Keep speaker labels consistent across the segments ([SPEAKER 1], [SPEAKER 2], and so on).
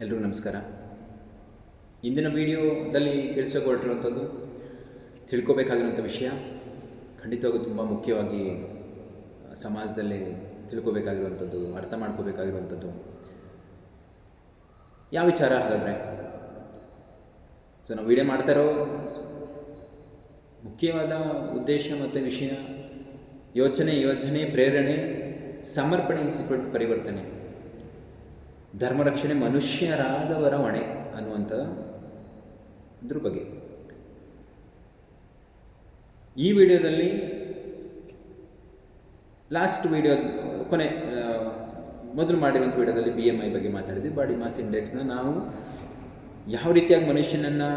[SPEAKER 1] ಎಲ್ರಿಗೂ ನಮಸ್ಕಾರ. ಇಂದಿನ ವಿಡಿಯೋದಲ್ಲಿ ತಿಳಿಸಿಕೊಟ್ಟಿರುವಂಥದ್ದು ತಿಳ್ಕೊಬೇಕಾಗಿರುವಂಥ ವಿಷಯ ಖಂಡಿತವಾಗೂ ತುಂಬ ಮುಖ್ಯವಾಗಿ ಸಮಾಜದಲ್ಲಿ ತಿಳ್ಕೊಬೇಕಾಗಿರುವಂಥದ್ದು, ಅರ್ಥ ಮಾಡ್ಕೋಬೇಕಾಗಿರುವಂಥದ್ದು ಯಾವ ವಿಚಾರ ಹಾಗಾದರೆ. ನಾವು ವಿಡಿಯೋ ಮಾಡ್ತಾ ಇರೋ ಮುಖ್ಯವಾದ ಉದ್ದೇಶ ಮತ್ತು ವಿಷಯ ಯೋಚನೆ, ಪ್ರೇರಣೆ, ಸಮರ್ಪಣೆ ಪರಿವರ್ತನೆ, ಧರ್ಮರಕ್ಷಣೆ ಮನುಷ್ಯರಾದವರ ಹೊಣೆ ಅನ್ನುವಂಥದ್ರ ಬಗ್ಗೆ. ಈ ವಿಡಿಯೋದಲ್ಲಿ ಲಾಸ್ಟ್ ವಿಡಿಯೋ ಮೊದಲು ಮಾಡಿರುವಂಥ ವಿಡಿಯೋದಲ್ಲಿ BMI ಬಗ್ಗೆ ಮಾತಾಡಿದ್ವಿ. ಬಾಡಿ ಮಾಸ್ ಇಂಡೆಕ್ಸ್ನ ನಾವು ಯಾವ ರೀತಿಯಾಗಿ ಮನುಷ್ಯನನ್ನು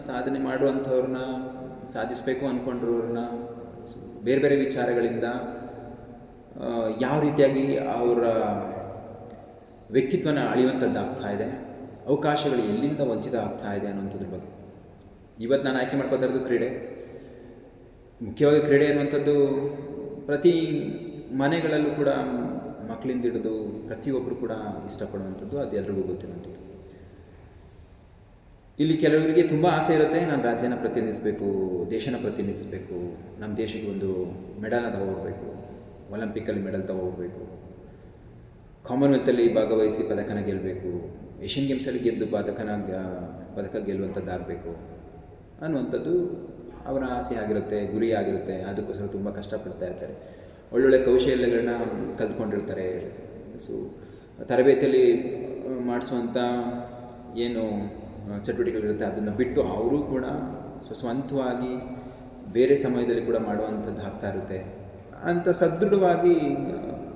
[SPEAKER 1] ಸಾಧನೆ ಮಾಡುವಂಥವ್ರನ್ನ, ಸಾಧಿಸಬೇಕು ಅಂದ್ಕೊಂಡಿರೋರನ್ನ ಬೇರೆ ಬೇರೆ ವಿಚಾರಗಳಿಂದ ಯಾವ ರೀತಿಯಾಗಿ ಅವರ ವ್ಯಕ್ತಿತ್ವನ ಅಳಿಯುವಂಥದ್ದಾಗ್ತಾ ಇದೆ, ಅವಕಾಶಗಳು ಎಲ್ಲಿಂದ ವಂಚಿತ ಆಗ್ತಾ ಇದೆ ಅನ್ನುವಂಥದ್ರ ಬಗ್ಗೆ. ಇವತ್ತು ನಾನು ಆಯ್ಕೆ ಮಾಡ್ಕೋತಾ ಇರೋದು ಕ್ರೀಡೆ. ಮುಖ್ಯವಾಗಿ ಕ್ರೀಡೆ ಅನ್ನುವಂಥದ್ದು ಪ್ರತಿ ಮನೆಗಳಲ್ಲೂ ಕೂಡ ಮಕ್ಕಳಿಂದ ಹಿಡಿದು ಪ್ರತಿಯೊಬ್ಬರು ಕೂಡ ಇಷ್ಟಪಡುವಂಥದ್ದು, ಅದು ಎಲ್ರಿಗೂ ಗೊತ್ತಿರುವಂಥದ್ದು. ಇಲ್ಲಿ ಕೆಲವರಿಗೆ ತುಂಬ ಆಸೆ ಇರುತ್ತೆ, ನಾನು ರಾಜ್ಯನ ಪ್ರತಿನಿಧಿಸಬೇಕು, ದೇಶನ ಪ್ರತಿನಿಧಿಸಬೇಕು, ನಮ್ಮ ದೇಶಕ್ಕೆ ಒಂದು ಮೆಡಲ್ನ ತಗೋಬೇಕು, ಒಲಿಂಪಿಕ್ಕಲ್ಲಿ ಮೆಡಲ್ ತಗೋಬೇಕು, ಕಾಮನ್ವೆಲ್ತಲ್ಲಿ ಭಾಗವಹಿಸಿ ಪದಕನ ಗೆಲ್ಲಬೇಕು, ಏಷ್ಯನ್ ಗೇಮ್ಸಲ್ಲಿ ಗೆದ್ದು ಪದಕ ಗೆಲ್ಲುವಂಥದ್ದಾಗಬೇಕು ಅನ್ನುವಂಥದ್ದು ಅವರ ಆಸೆ ಆಗಿರುತ್ತೆ, ಗುರಿ ಆಗಿರುತ್ತೆ. ಅದಕ್ಕೋಸ್ಕರ ತುಂಬ ಕಷ್ಟಪಡ್ತಾ ಇರ್ತಾರೆ, ಒಳ್ಳೊಳ್ಳೆ ಕೌಶಲ್ಯಗಳನ್ನ ಕಲ್ತ್ಕೊಂಡಿರ್ತಾರೆ. ತರಬೇತಿಯಲ್ಲಿ ಮಾಡಿಸುವಂಥ ಏನು ಚಟುವಟಿಕೆಗಳಿರುತ್ತೆ ಅದನ್ನು ಬಿಟ್ಟು ಅವರು ಕೂಡ ಸ್ವಂತವಾಗಿ ಬೇರೆ ಸಮಯದಲ್ಲಿ ಕೂಡ ಮಾಡುವಂಥದ್ದು ಆಗ್ತಾ ಇರುತ್ತೆ. ಅಂಥ ಸದೃಢವಾಗಿ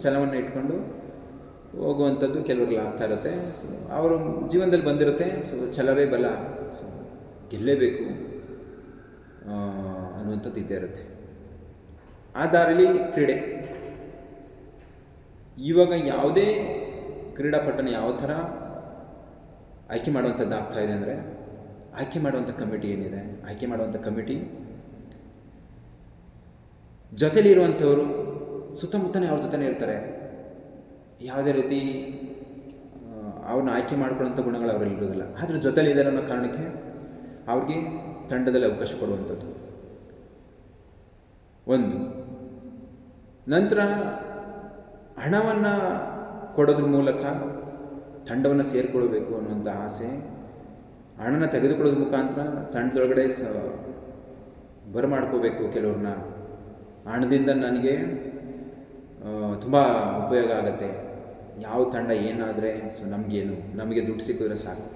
[SPEAKER 1] ಛಲವನ್ನು ಇಟ್ಕೊಂಡು ಹೋಗುವಂಥದ್ದು ಕೆಲವ್ರಿಗೆ ಆಗ್ತಾ ಇರುತ್ತೆ. ಅವರ ಜೀವನದಲ್ಲಿ ಬಂದಿರುತ್ತೆ, ಛಲವೇ ಬಲ, ಗೆಲ್ಲೇಬೇಕು ಅನ್ನುವಂಥದ್ದು ಇದ್ದೇ ಇರುತ್ತೆ. ಆ ದಾರಿಲಿ ಕ್ರೀಡೆ. ಇವಾಗ ಯಾವುದೇ ಕ್ರೀಡಾಪಟುನ ಯಾವ ಥರ ಆಯ್ಕೆ ಮಾಡುವಂಥದ್ದು ಆಗ್ತಾ ಇದೆ ಅಂದರೆ, ಆಯ್ಕೆ ಮಾಡುವಂಥ ಕಮಿಟಿ ಏನಿದೆ, ಆಯ್ಕೆ ಮಾಡುವಂಥ ಕಮಿಟಿ ಜೊತೆಲಿರುವಂಥವರು ಸುತ್ತಮುತ್ತನೇ ಅವ್ರ ಜೊತೆನೇ ಇರ್ತಾರೆ. ಯಾವುದೇ ರೀತಿ ಅವ್ರನ್ನ ಆಯ್ಕೆ ಮಾಡ್ಕೊಳ್ಳೋಂಥ ಗುಣಗಳು ಅವರಲ್ಲಿ ಇರೋದಿಲ್ಲ. ಆದರೆ ಜೊತೆಲಿದ್ದಾರೆ ಅನ್ನೋ ಕಾರಣಕ್ಕೆ ಅವ್ರಿಗೆ ತಂಡದಲ್ಲಿ ಅವಕಾಶ ಕೊಡುವಂಥದ್ದು ಒಂದು. ನಂತರ ಹಣವನ್ನು ಕೊಡೋದ್ರ ಮೂಲಕ ತಂಡವನ್ನು ಸೇರಿಕೊಳ್ಬೇಕು ಅನ್ನುವಂಥ ಆಸೆ, ಹಣನ ತೆಗೆದುಕೊಳ್ಳೋದ್ರ ಮುಖಾಂತರ ತಂಡದೊಳಗಡೆ ಬರಮಾಡ್ಕೋಬೇಕು ಕೆಲವ್ರನ್ನ. ಹಣದಿಂದ ನನಗೆ ತುಂಬ ಉಪಯೋಗ ಆಗುತ್ತೆ, ಯಾವ ತಂಡ ಏನಾದರೆ ನಮಗೇನು, ನಮಗೆ ದುಡ್ಡು ಸಿಕ್ಕಿದ್ರೆ ಸಾಕು,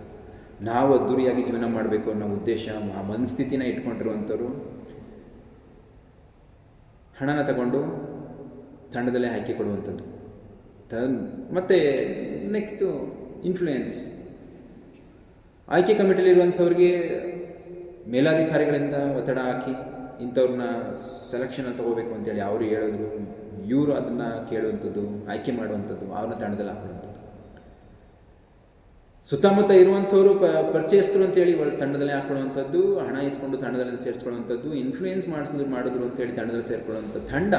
[SPEAKER 1] ನಾವು ಅದ್ದೂರಿಯಾಗಿ ಜೀವನ ಮಾಡಬೇಕು ಅನ್ನೋ ಉದ್ದೇಶ, ಆ ಮನಸ್ಥಿತಿನ ಇಟ್ಕೊಂಡಿರುವಂಥವ್ರು ಹಣನ ತಗೊಂಡು ತಂಡದಲ್ಲೇ ಆಯ್ಕೆ ಕೊಡುವಂಥದ್ದು. ಮತ್ತು ನೆಕ್ಸ್ಟು ಇನ್ಫ್ಲೂಯೆನ್ಸ್. ಆಯ್ಕೆ ಕಮಿಟಿಲಿರುವಂಥವ್ರಿಗೆ ಮೇಲಾಧಿಕಾರಿಗಳಿಂದ ಒತ್ತಡ ಹಾಕಿ ಇಂಥವ್ರನ್ನ ಸೆಲೆಕ್ಷನ್ ತಗೋಬೇಕು ಅಂತೇಳಿ ಅವರು ಹೇಳಿದ್ರು, ಇವರು ಅದನ್ನು ಕೇಳುವಂಥದ್ದು, ಆಯ್ಕೆ ಮಾಡುವಂಥದ್ದು, ಅವ್ರನ್ನ ತಂಡದಲ್ಲಿ ಹಾಕುವಂಥದ್ದು. ಸುತ್ತಮುತ್ತ ಇರುವಂಥವ್ರು ಪರಿಚಯಸ್ಥರು ಅಂತೇಳಿ ತಂಡದಲ್ಲಿ ಹಾಕೊಳ್ಳುವಂಥದ್ದು, ಹಣ ಇಸ್ಕೊಂಡು ತಂಡದಲ್ಲಿ ಸೇರಿಸ್ಕೊಳ್ಳುವಂಥದ್ದು, ಇನ್ಫ್ಲೂಯೆನ್ಸ್ ಮಾಡಿದ್ರು ಅಂತೇಳಿ ತಂಡದಲ್ಲಿ ಸೇರಿಕೊಳ್ಳುವಂಥ ತಂಡ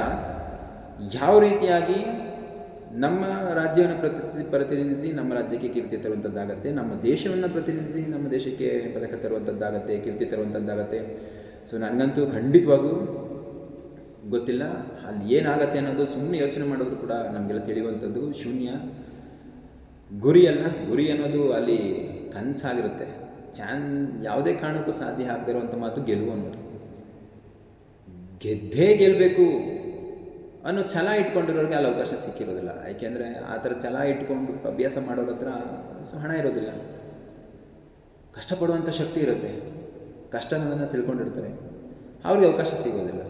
[SPEAKER 1] ಯಾವ ರೀತಿಯಾಗಿ ನಮ್ಮ ರಾಜ್ಯವನ್ನು ಪ್ರತಿನಿಧಿಸಿ ನಮ್ಮ ರಾಜ್ಯಕ್ಕೆ ಕೀರ್ತಿ ತರುವಂಥದ್ದಾಗತ್ತೆ, ನಮ್ಮ ದೇಶವನ್ನು ಪ್ರತಿನಿಧಿಸಿ ನಮ್ಮ ದೇಶಕ್ಕೆ ಪದಕ ತರುವಂಥದ್ದಾಗತ್ತೆ, ಕೀರ್ತಿ ತರುವಂಥದ್ದಾಗತ್ತೆ. ನನಗಂತೂ ಖಂಡಿತವಾಗೂ ಗೊತ್ತಿಲ್ಲ ಅಲ್ಲಿ ಏನಾಗತ್ತೆ ಅನ್ನೋದು. ಸುಮ್ಮನೆ ಯೋಚನೆ ಮಾಡೋದು ಕೂಡ ನಮಗೆಲ್ಲ ತಿಳಿಯುವಂಥದ್ದು ಶೂನ್ಯ. ಗುರಿಯಲ್ಲ, ಗುರಿ ಅನ್ನೋದು ಅಲ್ಲಿ ಕನಸಾಗಿರುತ್ತೆ. ಯಾವುದೇ ಕಾರಣಕ್ಕೂ ಸಾಧ್ಯ ಆಗದೇ ಇರುವಂಥ ಮಾತು ಗೆಲುವು ಅನ್ನೋದು. ಗೆದ್ದೇ ಗೆಲ್ಲಬೇಕು ಅನ್ನೋ ಛಲ ಇಟ್ಕೊಂಡಿರೋರಿಗೆ ಅಲ್ಲಿ ಅವಕಾಶ ಸಿಕ್ಕಿರೋದಿಲ್ಲ. ಯಾಕೆಂದರೆ ಆ ಥರ ಛಲ ಇಟ್ಕೊಂಡು ಅಭ್ಯಾಸ ಮಾಡೋರ ಹತ್ರ ಹಣ ಇರೋದಿಲ್ಲ, ಕಷ್ಟಪಡುವಂಥ ಶಕ್ತಿ ಇರುತ್ತೆ, ಕಷ್ಟ ಅನ್ನೋದನ್ನು ತಿಳ್ಕೊಂಡಿರ್ತಾರೆ, ಅವ್ರಿಗೆ ಅವಕಾಶ ಸಿಗೋದಿಲ್ಲ.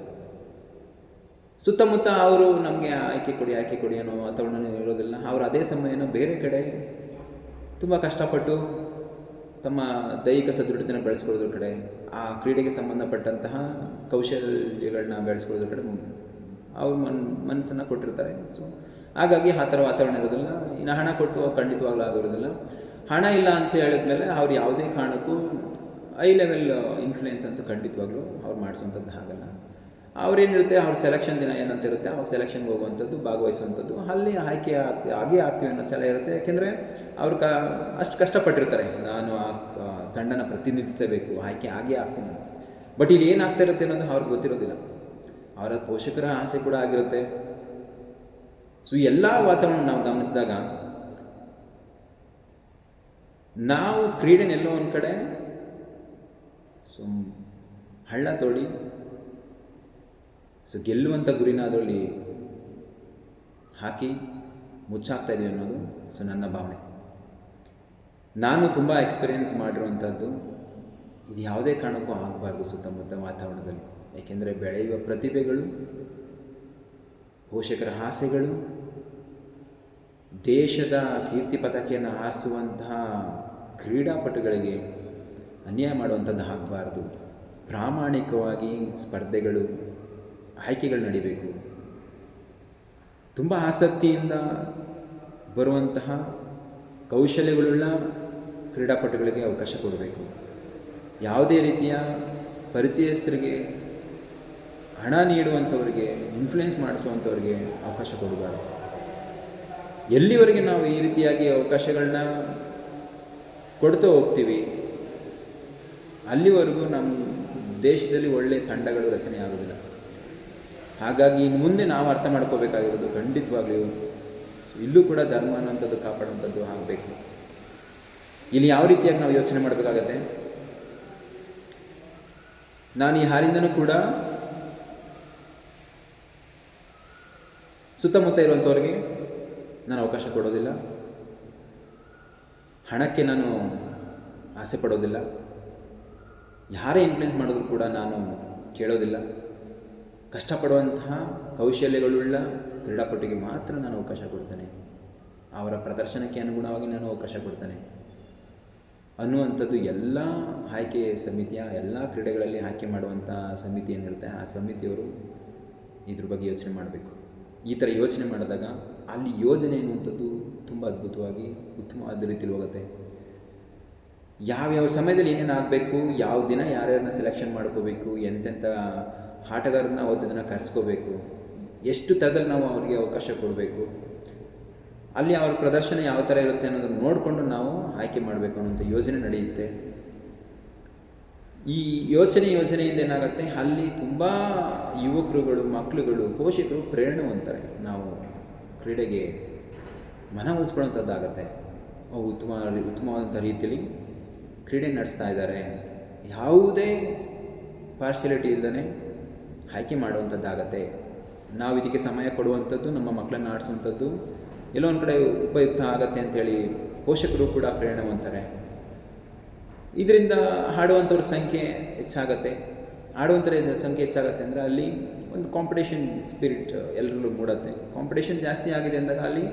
[SPEAKER 1] ಸುತ್ತಮುತ್ತ ಅವರು ನಮಗೆ ಆಯ್ಕೆ ಕೊಡಿ ಅನ್ನೋ ವಾತಾವರಣ ಇರೋದಿಲ್ಲ. ಅವರು ಅದೇ ಸಮಯನೂ ಬೇರೆ ಕಡೆ ತುಂಬ ಕಷ್ಟಪಟ್ಟು ತಮ್ಮ ದೈಹಿಕ ಸದೃಢತೆಯನ್ನು ಬೆಳೆಸ್ಕೊಳ್ಳೋದ್ರ ಕಡೆ, ಆ ಕ್ರೀಡೆಗೆ ಸಂಬಂಧಪಟ್ಟಂತಹ ಕೌಶಲ್ಯಗಳನ್ನ ಬೆಳೆಸ್ಕೊಳ್ಳೋದ್ರ ಕಡೆ ಅವ್ರ ಮನಸ್ಸನ್ನು ಕೊಟ್ಟಿರ್ತಾರೆ. ಹಾಗಾಗಿ ಆ ಥರ ವಾತಾವರಣ ಇರೋದಿಲ್ಲ. ಇನ್ನು ಹಣ ಕೊಟ್ಟು ಖಂಡಿತವಾಗ್ಲೂ ಆಗೋದಿಲ್ಲ. ಹಣ ಇಲ್ಲ ಅಂತ ಹೇಳಿದ್ಮೇಲೆ ಅವ್ರು ಯಾವುದೇ ಕಾರಣಕ್ಕೂ ಹೈ ಲೆವೆಲ್ ಇನ್ಫ್ಲೂಯೆನ್ಸ್ ಅಂತ ಖಂಡಿತವಾಗ್ಲೂ ಅವ್ರು ಮಾಡಿಸೋಂಥದ್ದು ಆಗಲ್ಲ. ಅವ್ರೇನಿರುತ್ತೆ ಅವ್ರ ಸೆಲೆಕ್ಷನ್ ದಿನ ಏನಂತ ಇರುತ್ತೆ, ಅವಾಗ ಸೆಲೆಕ್ಷನ್ಗೆ ಹೋಗುವಂಥದ್ದು, ಭಾಗವಹಿಸುವಂಥದ್ದು, ಅಲ್ಲಿ ಆಯ್ಕೆ ಆಗೇ ಆಗ್ತೀವಿ ಅನ್ನೋ ಛಲ ಇರುತ್ತೆ. ಯಾಕೆಂದರೆ ಅವ್ರು ಅಷ್ಟು ಕಷ್ಟಪಟ್ಟಿರ್ತಾರೆ, ನಾನು ಆ ತಂಡನ ಪ್ರತಿನಿಧಿಸಲೇಬೇಕು, ಆಯ್ಕೆ ಆಗೇ ಆಗ್ತೀನಿ. ಬಟ್ ಇಲ್ಲಿ ಏನಾಗ್ತಾ ಇರುತ್ತೆ ಅನ್ನೋದು ಅವ್ರಿಗೆ ಗೊತ್ತಿರೋದಿಲ್ಲ. ಅವರ ಪೋಷಕರ ಆಸೆ ಕೂಡ ಆಗಿರುತ್ತೆ. ಸೊ ಎಲ್ಲ ವಾತಾವರಣ ನಾವು ಗಮನಿಸಿದಾಗ ನಾವು ಕ್ರೀಡೆನೆಲ್ಲೋ ಒಂದು ಕಡೆ ಹಳ್ಳ ತೋಡಿ ಗೆಲ್ಲುವಂಥ ಗುರಿನ ಅದರಲ್ಲಿ ಹಾಕಿ ಮುಚ್ಚಾಕ್ತಾ ಇದ್ದೀವಿ ಅನ್ನೋದು ನನ್ನ ಭಾವನೆ. ನಾನು ತುಂಬ ಎಕ್ಸ್ಪೀರಿಯೆನ್ಸ್ ಮಾಡಿರುವಂಥದ್ದು, ಇದು ಯಾವುದೇ ಕಾರಣಕ್ಕೂ ಆಗಬಾರ್ದು ಸುತ್ತಮುತ್ತ ವಾತಾವರಣದಲ್ಲಿ. ಏಕೆಂದರೆ ಬೆಳೆಯುವ ಪ್ರತಿಭೆಗಳು, ಪೋಷಕರ ಆಸೆಗಳು, ದೇಶದ ಕೀರ್ತಿ ಪತಾಕೆಯನ್ನು ಹಾರಿಸುವಂತಹ ಕ್ರೀಡಾಪಟುಗಳಿಗೆ ಅನ್ಯಾಯ ಮಾಡುವಂಥದ್ದು ಆಗಬಾರ್ದು. ಪ್ರಾಮಾಣಿಕವಾಗಿ ಸ್ಪರ್ಧೆಗಳು, ಆಯ್ಕೆಗಳು ನಡಿಬೇಕು. ತುಂಬ ಆಸಕ್ತಿಯಿಂದ ಬರುವಂತಹ ಕೌಶಲ್ಯಗಳುಳ್ಳ ಕ್ರೀಡಾಪಟುಗಳಿಗೆ ಅವಕಾಶ ಕೊಡಬೇಕು. ಯಾವುದೇ ರೀತಿಯ ಪರಿಚಯಸ್ಥರಿಗೆ, ಹಣ ನೀಡುವಂಥವ್ರಿಗೆ, ಇನ್ಫ್ಲುಯೆನ್ಸ್ ಮಾಡಿಸುವಂಥವ್ರಿಗೆ ಅವಕಾಶ ಕೊಡಬಾರ್ದು. ಎಲ್ಲಿವರೆಗೆ ನಾವು ಈ ರೀತಿಯಾಗಿ ಅವಕಾಶಗಳನ್ನ ಕೊಡ್ತಾ ಹೋಗ್ತೀವಿ, ಅಲ್ಲಿವರೆಗೂ ನಮ್ಮ ದೇಶದಲ್ಲಿ ಒಳ್ಳೆಯ ತಂಡಗಳು ರಚನೆ ಆಗೋದಿಲ್ಲ. ಹಾಗಾಗಿ ಇನ್ನು ಮುಂದೆ ನಾವು ಅರ್ಥ ಮಾಡ್ಕೋಬೇಕಾಗಿರೋದು ಖಂಡಿತವಾಗ್ಲೂ ಇಲ್ಲೂ ಕೂಡ ಧರ್ಮ ಅನ್ನೋಂಥದ್ದು ಕಾಪಾಡುವಂಥದ್ದು ಆಗಬೇಕು. ಇಲ್ಲಿ ಯಾವ ರೀತಿಯಾಗಿ ನಾವು ಯೋಚನೆ ಮಾಡಬೇಕಾಗತ್ತೆ, ನಾನು ಈ ಹಾಲಿಂದನೂ ಕೂಡ ಸುತ್ತಮುತ್ತ ಇರುವಂಥವ್ರಿಗೆ ನಾನು ಅವಕಾಶ ಕೊಡೋದಿಲ್ಲ, ಹಣಕ್ಕೆ ನಾನು ಆಸೆ ಪಡೋದಿಲ್ಲ, ಯಾರೇ ಇನ್ಫ್ಲುಯೆನ್ಸ್ ಮಾಡಿದ್ರು ಕೂಡ ನಾನು ಕೇಳೋದಿಲ್ಲ. ಕಷ್ಟಪಡುವಂತಹ ಕೌಶಲ್ಯಗಳುಳ್ಳ ಕ್ರೀಡಾಪಟುಗೆ ಮಾತ್ರ ನಾನು ಅವಕಾಶ ಕೊಡ್ತೇನೆ, ಅವರ ಪ್ರದರ್ಶನಕ್ಕೆ ಅನುಗುಣವಾಗಿ ನಾನು ಅವಕಾಶ ಕೊಡ್ತೇನೆ ಅನ್ನುವಂಥದ್ದು ಎಲ್ಲ ಆಯ್ಕೆ ಸಮಿತಿಯ, ಎಲ್ಲ ಕ್ರೀಡೆಗಳಲ್ಲಿ ಆಯ್ಕೆ ಮಾಡುವಂಥ ಸಮಿತಿ ಏನಿರುತ್ತೆ, ಆ ಸಮಿತಿಯವರು ಇದ್ರ ಬಗ್ಗೆ ಯೋಚನೆ ಮಾಡಬೇಕು. ಈ ಥರ ಯೋಚನೆ ಮಾಡಿದಾಗ ಅಲ್ಲಿ ಯೋಜನೆ ಎನ್ನುವಂಥದ್ದು ತುಂಬ ಅದ್ಭುತವಾಗಿ ಉತ್ತಮವಾದ ರೀತಿಯಲ್ಲಿ ಹೋಗುತ್ತೆ. ಯಾವ್ಯಾವ ಸಮಯದಲ್ಲಿ ಏನೇನು ಆಗಬೇಕು, ಯಾವ ದಿನ ಯಾರ್ಯಾರನ್ನ ಸೆಲೆಕ್ಷನ್ ಮಾಡ್ಕೋಬೇಕು, ಎಂತೆಂಥ ಆಟಗಾರರನ್ನ ಅವತ್ತು ದಿನ ಕರೆಸ್ಕೋಬೇಕು, ಎಷ್ಟು ಥರದಲ್ಲಿ ನಾವು ಅವರಿಗೆ ಅವಕಾಶ ಕೊಡಬೇಕು, ಅಲ್ಲಿ ಅವ್ರ ಪ್ರದರ್ಶನ ಯಾವ ಥರ ಇರುತ್ತೆ ಅನ್ನೋದನ್ನು ನೋಡಿಕೊಂಡು ನಾವು ಆಯ್ಕೆ ಮಾಡಬೇಕು ಅನ್ನೋಂಥ ಯೋಜನೆ ನಡೆಯುತ್ತೆ. ಈ ಯೋಜನೆಯಿಂದ ಏನಾಗುತ್ತೆ, ಅಲ್ಲಿ ತುಂಬ ಯುವಕರುಗಳು, ಮಕ್ಕಳುಗಳು, ಪೋಷಕರು ಪ್ರೇರಣೆ ಹೊಂದ್ತಾರೆ. ನಾವು ಕ್ರೀಡೆಗೆ ಮನವೊಲಿಸ್ಕೊಳ್ಳೋಂಥದ್ದಾಗತ್ತೆ. ಅವು ಉತ್ತಮವಾದಂಥ ರೀತಿಯಲ್ಲಿ ಕ್ರೀಡೆ ನಡೆಸ್ತಾ ಇದ್ದಾರೆ, ಯಾವುದೇ ಪಾರ್ಶಿಯಾಲಿಟಿ ಇಲ್ಲದೇ ಆಯ್ಕೆ ಮಾಡುವಂಥದ್ದಾಗತ್ತೆ. ನಾವು ಇದಕ್ಕೆ ಸಮಯ ಕೊಡುವಂಥದ್ದು, ನಮ್ಮ ಮಕ್ಕಳನ್ನು ಆಡಿಸುವಂಥದ್ದು ಎಲ್ಲೋ ಒಂದು ಕಡೆ ಉಪಯುಕ್ತ ಆಗತ್ತೆ ಅಂಥೇಳಿ ಪೋಷಕರು ಕೂಡ ಪ್ರೇರಣೆ ಹೊಂದ್ತಾರೆ. ಇದರಿಂದ ಆಡುವಂಥವ್ರ ಸಂಖ್ಯೆ ಹೆಚ್ಚಾಗತ್ತೆ. ಆಡುವಂಥರ ಸಂಖ್ಯೆ ಹೆಚ್ಚಾಗತ್ತೆ ಅಂದರೆ ಅಲ್ಲಿ ಒಂದು ಕಾಂಪಿಟೇಷನ್ ಸ್ಪಿರಿಟ್ ಎಲ್ಲರಲ್ಲೂ ಮೂಡುತ್ತೆ. ಕಾಂಪಿಟೇಷನ್ ಜಾಸ್ತಿ ಆಗಿದೆ ಅಂದಾಗ ಅಲ್ಲಿ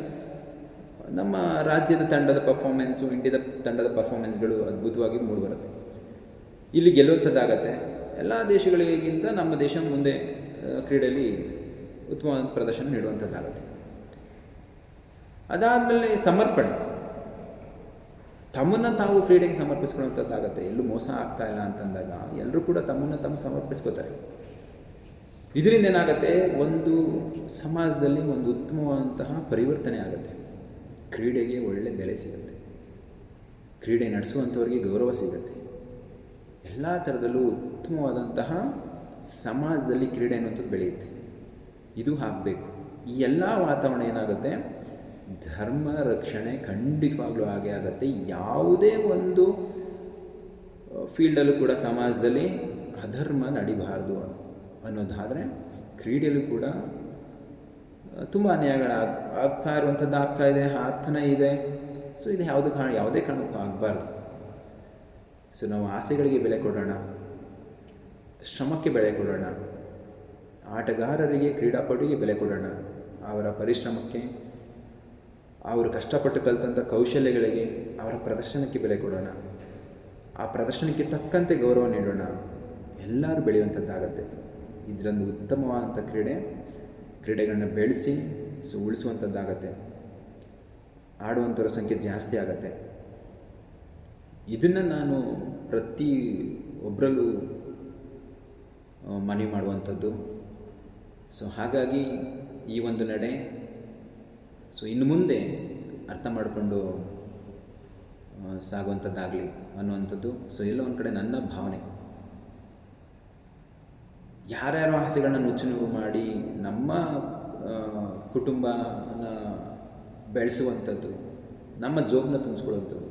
[SPEAKER 1] ನಮ್ಮ ರಾಜ್ಯದ ತಂಡದ ಪರ್ಫಾರ್ಮೆನ್ಸು, ಇಂಡಿಯಾದ ತಂಡದ ಪರ್ಫಾರ್ಮೆನ್ಸ್ಗಳು ಅದ್ಭುತವಾಗಿ ಮೂಡಿಬರುತ್ತೆ. ಇಲ್ಲಿ ಗೆಲ್ಲುವಂಥದ್ದಾಗತ್ತೆ. ಎಲ್ಲ ದೇಶಗಳಿಗಿಂತ ನಮ್ಮ ದೇಶ ಮುಂದೆ ಕ್ರೀಡೆಯಲ್ಲಿ ಉತ್ತಮವಾದ ಪ್ರದರ್ಶನ ನೀಡುವಂಥದ್ದಾಗತ್ತೆ. ಅದಾದಮೇಲೆ ಸಮರ್ಪಣೆ, ತಮ್ಮನ್ನು ತಾವು ಕ್ರೀಡೆಗೆ ಸಮರ್ಪಿಸ್ಕೊಳ್ಳುವಂಥದ್ದಾಗತ್ತೆ. ಎಲ್ಲೂ ಮೋಸ ಆಗ್ತಾ ಇಲ್ಲ ಅಂತಂದಾಗ ಎಲ್ಲರೂ ಕೂಡ ತಮ್ಮನ್ನು ತಾವು ಸಮರ್ಪಿಸ್ಕೋತಾರೆ. ಇದರಿಂದ ಏನಾಗುತ್ತೆ, ಒಂದು ಸಮಾಜದಲ್ಲಿ ಒಂದು ಉತ್ತಮವಾದಂತಹ ಪರಿವರ್ತನೆ ಆಗುತ್ತೆ. ಕ್ರೀಡೆಗೆ ಒಳ್ಳೆ ಬೆಲೆ ಸಿಗುತ್ತೆ, ಕ್ರೀಡೆ ನಡೆಸುವಂಥವ್ರಿಗೆ ಗೌರವ ಸಿಗುತ್ತೆ. ಎಲ್ಲ ಥರದಲ್ಲೂ ಉತ್ತಮವಾದಂತಹ ಸಮಾಜದಲ್ಲಿ ಕ್ರೀಡೆ ಅನ್ನುವಂಥದ್ದು ಬೆಳೆಯುತ್ತೆ. ಇದು ಆಗಬೇಕು. ಈ ಎಲ್ಲ ವಾತಾವರಣ ಏನಾಗುತ್ತೆ, ಧರ್ಮ ರಕ್ಷಣೆ ಖಂಡಿತವಾಗ್ಲೂ ಹಾಗೆ ಆಗುತ್ತೆ. ಯಾವುದೇ ಒಂದು ಫೀಲ್ಡಲ್ಲೂ ಕೂಡ ಸಮಾಜದಲ್ಲಿ ಅಧರ್ಮ ನಡಿಬಾರ್ದು ಅನ್ನೋದಾದರೆ ಕ್ರೀಡೆಯಲ್ಲೂ ಕೂಡ ತುಂಬ ಅನ್ಯಾಯಗಳು ಆಗ್ತಾ ಇರುವಂಥದ್ದು ಆಗ್ತಾನೇ ಇದೆ. ಸೊ ಇದು ಯಾವುದೇ ಕಾರಣಕ್ಕೂ ಆಗಬಾರ್ದು. ಸೊ ನಾವು ಆಸೆಗಳಿಗೆ ಬೆಲೆ ಕೊಡೋಣ, ಶ್ರಮಕ್ಕೆ ಬೆಲೆ ಕೊಡೋಣ, ಆಟಗಾರರಿಗೆ, ಕ್ರೀಡಾಪಟುಗೆ ಬೆಲೆ ಕೊಡೋಣ, ಅವರ ಪರಿಶ್ರಮಕ್ಕೆ, ಅವರು ಕಷ್ಟಪಟ್ಟು ಕಲಿತಂಥ ಕೌಶಲ್ಯಗಳಿಗೆ, ಅವರ ಪ್ರದರ್ಶನಕ್ಕೆ ಬೆಲೆ ಕೊಡೋಣ, ಆ ಪ್ರದರ್ಶನಕ್ಕೆ ತಕ್ಕಂತೆ ಗೌರವ ನೀಡೋಣ. ಎಲ್ಲರೂ ಬೆಳೆಯುವಂಥದ್ದಾಗತ್ತೆ. ಇದರೊಂದು ಉತ್ತಮವಾದಂಥ ಕ್ರೀಡೆಗಳನ್ನ ಬೆಳೆಸಿ ಉಳಿಸುವಂಥದ್ದಾಗತ್ತೆ. ಆಡುವಂಥವ್ರ ಸಂಖ್ಯೆ ಜಾಸ್ತಿ ಆಗತ್ತೆ. ಇದನ್ನು ನಾನು ಪ್ರತಿ ಒಬ್ಬರಲ್ಲೂ ಮನವಿ ಮಾಡುವಂಥದ್ದು. ಸೊ ಹಾಗಾಗಿ ಈ ಒಂದು ನಡೆ ಸೊ ಇನ್ನು ಮುಂದೆ ಅರ್ಥ ಮಾಡಿಕೊಂಡು ಸಾಗುವಂಥದ್ದಾಗಲಿ ಅನ್ನುವಂಥದ್ದು. ಸೊ ಎಲ್ಲೋ ಒಂದು ಕಡೆ ನನ್ನ ಭಾವನೆ. ಯಾರ್ಯಾರೋ ಆಸೆಗಳನ್ನ ನುಚ್ಚುನೂರು ಮಾಡಿ ನಮ್ಮ ಕುಟುಂಬನ ಬೆಳೆಸುವಂಥದ್ದು, ನಮ್ಮ ಜೋಬನ್ನ ತುಂಬಿಸ್ಕೊಳ್ಳುವಂಥದ್ದು,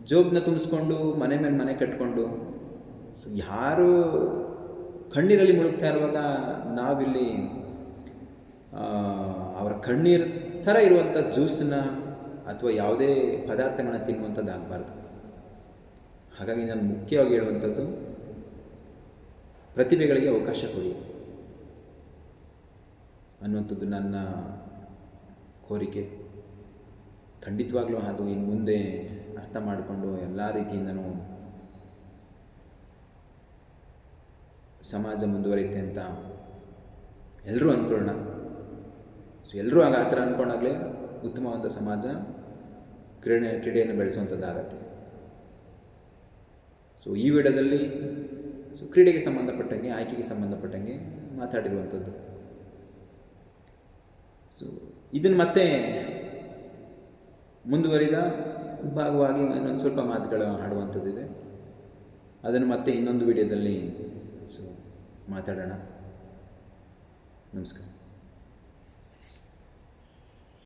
[SPEAKER 1] ಜೋಬನ್ನ ತುಂಬಿಸ್ಕೊಂಡು ಮನೆ ಮೇಲೆ ಮನೆ ಕಟ್ಕೊಂಡು ಯಾರು ಕಣ್ಣೀರಲ್ಲಿ ಮುಳುಗ್ತಾ ಇರುವಾಗ ನಾವಿಲ್ಲಿ ಅವರ ಕಣ್ಣೀರು ಥರ ಇರುವಂಥ ಜ್ಯೂಸನ್ನ ಅಥವಾ ಯಾವುದೇ ಪದಾರ್ಥಗಳನ್ನ ತಿನ್ನುವಂಥದ್ದು ಆಗಬಾರ್ದು. ಹಾಗಾಗಿ ನಾನು ಮುಖ್ಯವಾಗಿ ಹೇಳುವಂಥದ್ದು, ಪ್ರತಿಭೆಗಳಿಗೆ ಅವಕಾಶ ಕೊಡಿ ಅನ್ನುವಂಥದ್ದು ನನ್ನ ಕೋರಿಕೆ. ಖಂಡಿತವಾಗ್ಲೂ ಅದು ಇನ್ನು ಮುಂದೆ ಅರ್ಥ ಮಾಡಿಕೊಂಡು ಎಲ್ಲ ರೀತಿಯಿಂದನೂ ಸಮಾಜ ಮುಂದುವರಿಯುತ್ತೆ ಅಂತ ಎಲ್ಲರೂ ಅಂದ್ಕೊಳ್ಳೋಣ. ಸೊ ಎಲ್ಲರೂ ಆ ಥರ ಅಂದ್ಕೊಂಡಾಗಲೇ ಉತ್ತಮವಾದ ಸಮಾಜ ಕ್ರೀಡೆಯನ್ನು ಬೆಳೆಸುವಂಥದ್ದಾಗತ್ತೆ. ಸೊ ಈ ವಿಡಿಯೋದಲ್ಲಿ ಕ್ರೀಡೆಗೆ ಸಂಬಂಧಪಟ್ಟಂಗೆ, ಆಯ್ಕೆಗೆ ಸಂಬಂಧಪಟ್ಟಂಗೆ ಮಾತಾಡಿರುವಂಥದ್ದು. ಸೊ ಇದನ್ನು ಮತ್ತೆ ಮುಂದುವರಿದ ಭಾಗವಾಗಿ ಇನ್ನೊಂದು ಸ್ವಲ್ಪ ಮಾತುಗಳು ಆಡುವಂಥದ್ದಿದೆ. ಅದನ್ನು ಮತ್ತೆ ಇನ್ನೊಂದು ವಿಡಿಯೋದಲ್ಲಿ ಮಾತಾಡೋಣ. ನಮಸ್ಕಾರ.